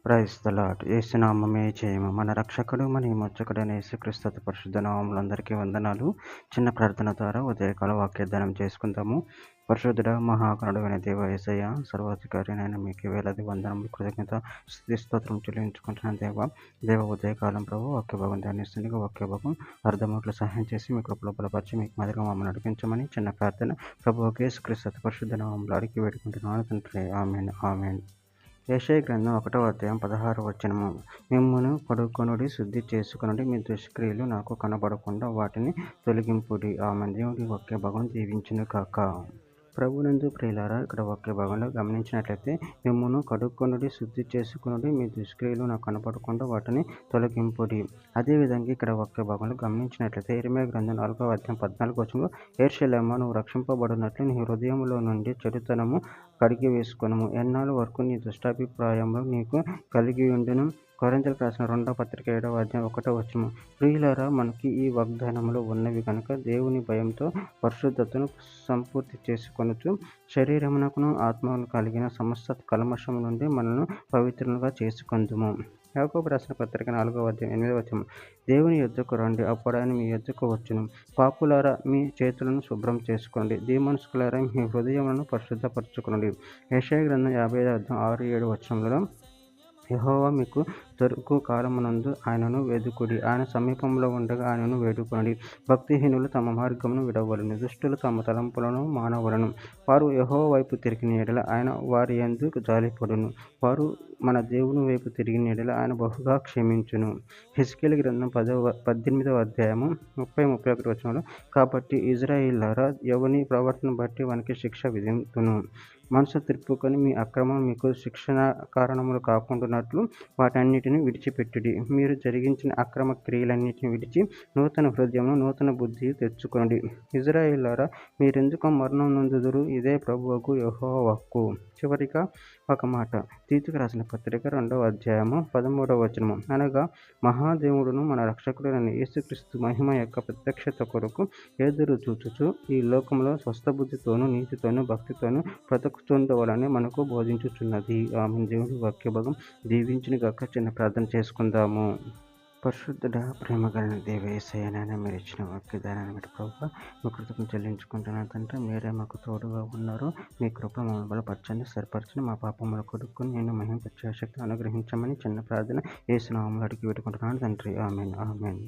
Praise the lord. యేసు నామమే జయము. మన రక్షకుడు మన విమోచకుడైన యేసుక్రీస్తు అతి పరిశుద్ధ నామములో అందరికీ వందనాలు. చిన్న ప్రార్థన ద్వారా ఉదయకాల వాక్యదానం చేసుకుందాము. పరిశుద్ధుడ మహాగణుడైన దేవ యేసయ్య, సర్వాధికారినైన మీకు వేలాది వందనములు, కృతజ్ఞత, స్తుతి స్తోత్రం చెల్లించుకుంటున్నాను దేవ ఉదయకాలం ప్రభు వాక్య భాగం ధ్యానిస్తుండగా వాక్య భాగం అర్థమవుట్లు సహాయం చేసి మీ కృపలో బలపరిచి మీకు మాదిరిగా మమ్మల్ని నడిపించమని చిన్న ప్రార్థన ప్రభు యేసుక్రీస్తు అతి పరిశుద్ధ నామములో అడిగి వేడుకుంటున్నాను తండ్రి. ఆమేన్. ఆమేన్. యెషయా గ్రంథం 1వ అధ్యాయం 16వ వచనము. మిమ్మును కడుక్కొనుడి, శుద్ధి చేసుకొనుడి, మీ దుష్క్రియలు నాకు కనబడకుండా వాటిని తొలగింపుడి. ఆమేన్. దేవుడి వాక్య భాగం దీవించును కాక. ప్రభునందు ప్రియులారా, ఇక్కడ వాక్య భాగంలో గమనించినట్లయితే మిమ్మును కడుక్కొనుడి, శుద్ధి చేసుకొనుడి, మీ దుష్క్రియలు నాకు కనపడకుండా వాటిని తొలగింపుడి. అదేవిధంగా ఇక్కడ వాక్య భాగంలో గమనించినట్లయితే ఇర్మీయా గ్రంథం 4వ అధ్యాయం 14వ వచనంలో, యెరూషలేమా, నువ్వు రక్షింపబడినట్లు నీ హృదయంలో నుండి చెడుతనము కడిగి వేసుకొనుము. ఎన్నాళ్ళ వరకు నీ దుష్టాభిప్రాయములు నీకు కలిగి ఉండును. కొరింథీయులకు రాసిన 2వ పత్రిక 7వ అధ్యాయం 1వ వచనం. ప్రియులారా, మనకి ఈ వాగ్దానములు ఉన్నవి కనుక దేవుని భయంతో పరిశుద్ధతను సంపూర్తి చేసుకొనుచు శరీరమునకును ఆత్మను కలిగిన సమస్త కల్మషము నుండి మనను పవిత్రులుగా చేసుకొందుము. యాకోబు రాసిన పత్రిక 4వ అధ్యాయం 8వ వచనం. దేవుని యొద్దకు రండి, అప్పుడు ఆయన మీ యొద్దకు వచ్చును. పాపులారా, మీ చేతులను శుభ్రం చేసుకోండి, దీమనస్కులారా, మీ హృదయములను పరిశుద్ధపరచుకోండి. యెషయా గ్రంథం 55వ అధ్యాయం 6-7 వచనములలో, యెహోవా మీకు దొరుకు కాలమునందు ఆయనను వెదుకుడి, ఆయన సమీపంలో ఉండగా ఆయనను వేడుకొనుడి. భక్తిహీనులు తమ మార్గమును విడవలెను, దుష్టులు తమ తలంపులను మానవలెను. వారు యెహోవా వైపు తిరిగిన యెడల ఆయన వారి యందు జాలిపడును. వారు మన దేవుని వైపు తిరిగిన యెడల ఆయన బహుగా క్షమించును. హెజ్కేలు గ్రంథం 18వ అధ్యాయము 30-31 వచనాలు. కాబట్టి ఇశ్రాయేలీయులారా, ఎవని ప్రవర్తన బట్టి వానికి శిక్ష విధింతును. మనసు త్రిప్పుకొని మీ అక్రమం మీకు శిక్షణ కారణములు కాకుండానట్లు వాటన్నిటిని విడిచిపెట్టుడి. మీరు జరిగించిన అక్రమ క్రియలన్నిటిని విడిచి నూతన హృదయమును నూతన బుద్ధియు తెచ్చుకొనుడి. ఇశ్రాయేలీయులారా, మీరెందుకు మరణం నొందుదురు? ఇదే ప్రభువగు యెహోవా వాక్కు. చివరిగా ఒక మాట, తీతుకు రాసిన పత్రిక 2వ అధ్యాయము 13వ వచనము. అనగా మహాదేవుడును మన రక్షకుడైన యేసుక్రీస్తు మహిమ యొక్క ప్రత్యక్షత కొరకు ఎదురు చూచుచు ఈ లోకంలో స్వస్థబుద్ధితోనూ నీతితోనూ భక్తితోనూ బ్రతుకుతుండవలని మనకు బోధించుచున్నది. ఆమె. దేవుని వాక్య భాగం దీవించును గాక. చిన్న ప్రార్థన చేసుకుందాము. పరిశుద్ధుడ, ప్రేమ కలిగిన దేవ యేసయ్యనైనా మీరు ఇచ్చిన వాక్యదానాన్ని బట్టి ప్రభువా మీ కృతజ్ఞతలు చెల్లించుకుంటున్నాను తండ్రి. మీరే మాకు తోడుగా ఉన్నారు. మీ కృప మమ్మల్ని బలపరచండి, సరిపరచండి. మా పాపములు కొడుకుని నేను మహింపరిచే శక్తిని అనుగ్రహించమని చిన్న ప్రార్థన యేసు నామములో అడిగి పెట్టుకుంటున్నాను తండ్రి. ఆమేన్. ఆమేన్.